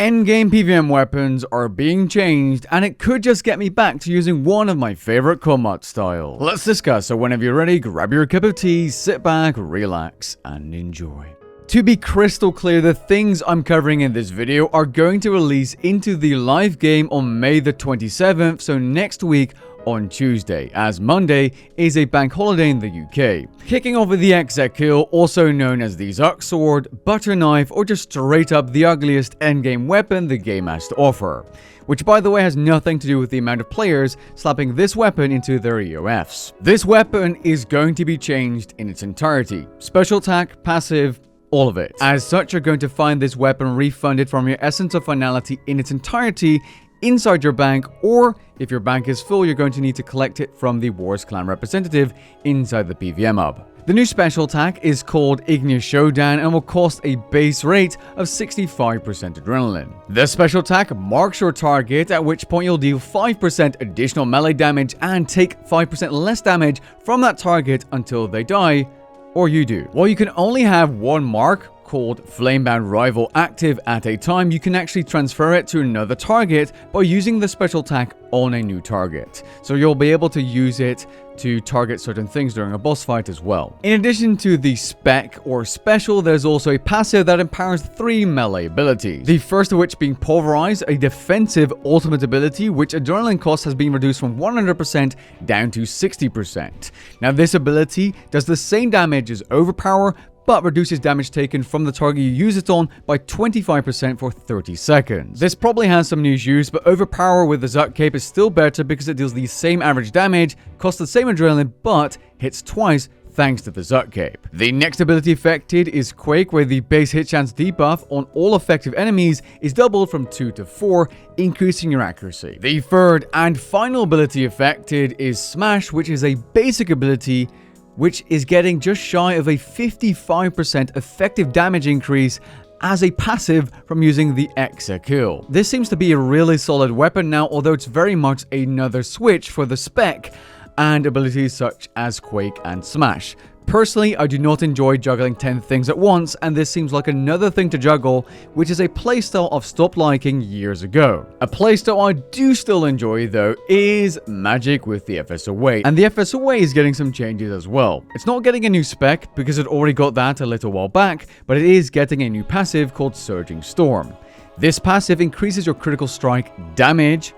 endgame PvM weapons are being changed, and it could just get me back to using one of my favorite combat styles. Let's discuss, so whenever you're ready, grab your cup of tea, sit back, relax, and enjoy. To be crystal clear, the things I'm covering in this video are going to release into the live game on May the 27th, so next week on Tuesday, as Monday is a bank holiday in the UK. Kicking off with the Execute, also known as the Zuck Sword, Butter Knife, or just straight up the ugliest endgame weapon the game has to offer. Which, by the way, has nothing to do with the amount of players slapping this weapon into their EOFs. This weapon is going to be changed in its entirety. Special attack, passive, all of it. As such, you're going to find this weapon refunded from your Essence of Finality in its entirety inside your bank, or if your bank is full, you're going to need to collect it from the Wars Clan representative inside the PvM hub. The new special attack is called Igneous Showdown and will cost a base rate of 65% adrenaline. The special attack marks your target, at which point you'll deal 5% additional melee damage and take 5% less damage from that target until they die, or you do. While you can only have one mark, called Flamebound Rival, active at a time, you can actually transfer it to another target by using the special attack on a new target. So you'll be able to use it to target certain things during a boss fight as well. In addition to the spec or special, there's also a passive that empowers 3 melee abilities. The first of which being Pulverize, a defensive ultimate ability which adrenaline cost has been reduced from 100% down to 60%. Now this ability does the same damage as Overpower, but reduces damage taken from the target you use it on by 25% for 30 seconds. This probably has some niche use, but Overpower with the Zuck Cape is still better because it deals the same average damage, costs the same adrenaline, but hits twice thanks to the Zuck Cape. The next ability affected is Quake, where the base hit chance debuff on all effective enemies is doubled from 2 to 4, increasing your accuracy. The third and final ability affected is Smash, which is a basic ability which is getting just shy of a 55% effective damage increase as a passive from using the Execute. This seems to be a really solid weapon now, although it's very much another switch for the spec and abilities such as Quake and Smash. Personally, I do not enjoy juggling 10 things at once, and this seems like another thing to juggle, which is a playstyle I've stopped liking years ago. A playstyle I do still enjoy, though, is Magic with the FSOA, and the FSOA is getting some changes as well. It's not getting a new spec, because it already got that a little while back, but it is getting a new passive called Surging Storm. This passive increases your critical strike damage,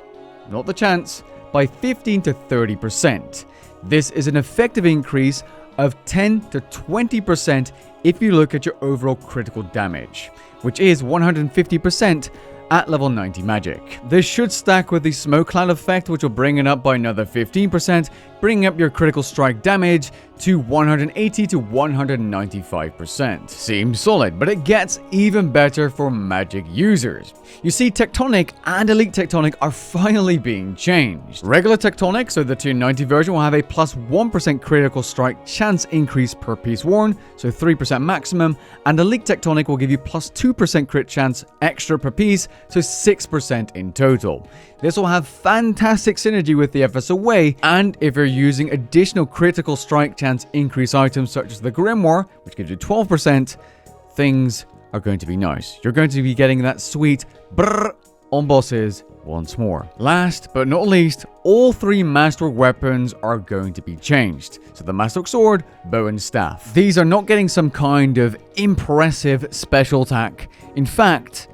not the chance, by 15 to 30%. This is an effective increase of 10 to 20% if you look at your overall critical damage, which is 150% at level 90 magic. This should stack with the Smoke Cloud effect, which will bring it up by another 15%, bringing up your critical strike damage to 180 to 195%. Seems solid, but it gets even better for magic users. You see, Tectonic and Elite Tectonic are finally being changed. Regular Tectonic, so the tier 90 version, will have a plus 1% critical strike chance increase per piece worn, so 3% maximum, and Elite Tectonic will give you plus 2% crit chance extra per piece, so 6% in total. This will have fantastic synergy with the FSOA, and if you're using additional critical strike chance increase items such as the Grimoire, which gives you 12%, things are going to be nice. You're going to be getting that sweet brrr on bosses once more. Last but not least, all 3 Masterwork weapons are going to be changed. So the Masterwork Sword, Bow and Staff. These are not getting some kind of impressive special attack. In fact,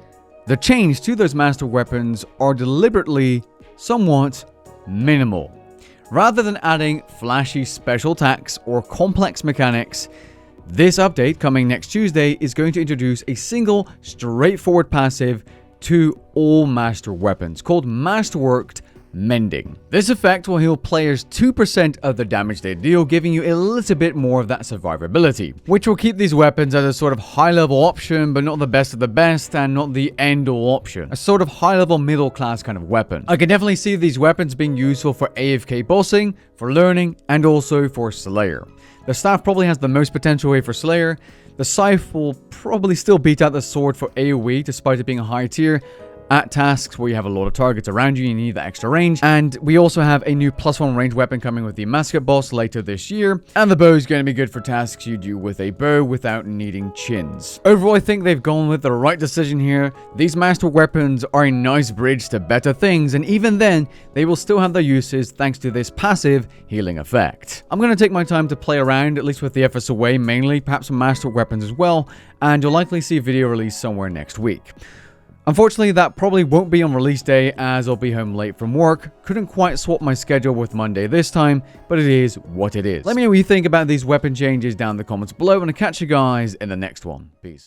the change to those Master weapons are deliberately somewhat minimal. Rather than adding flashy special attacks or complex mechanics, this update coming next Tuesday is going to introduce a single straightforward passive to all Master weapons called Masterworked Mending. This effect will heal players 2% of the damage they deal, giving you a little bit more of that survivability, which will keep these weapons as a sort of high-level option, but not the best of the best and not the end-all option. A sort of high-level middle-class kind of weapon. I can definitely see these weapons being useful for AFK bossing, for learning, and also for Slayer. The staff probably has the most potential way for Slayer. The scythe will probably still beat out the sword for AoE despite it being a high tier, at tasks where you have a lot of targets around you, you need that extra range. And we also have a new +1 range weapon coming with the Mascot boss later this year. And the bow is going to be good for tasks you do with a bow without needing chins. Overall, I think they've gone with the right decision here. These master weapons are a nice bridge to better things, and even then, they will still have their uses thanks to this passive healing effect. I'm going to take my time to play around, at least with the FSOA mainly, perhaps some master weapons as well, and you'll likely see a video release somewhere next week. Unfortunately, that probably won't be on release day as I'll be home late from work. Couldn't quite swap my schedule with Monday this time, but it is what it is. Let me know what you think about these weapon changes down in the comments below, and I'll catch you guys in the next one. Peace.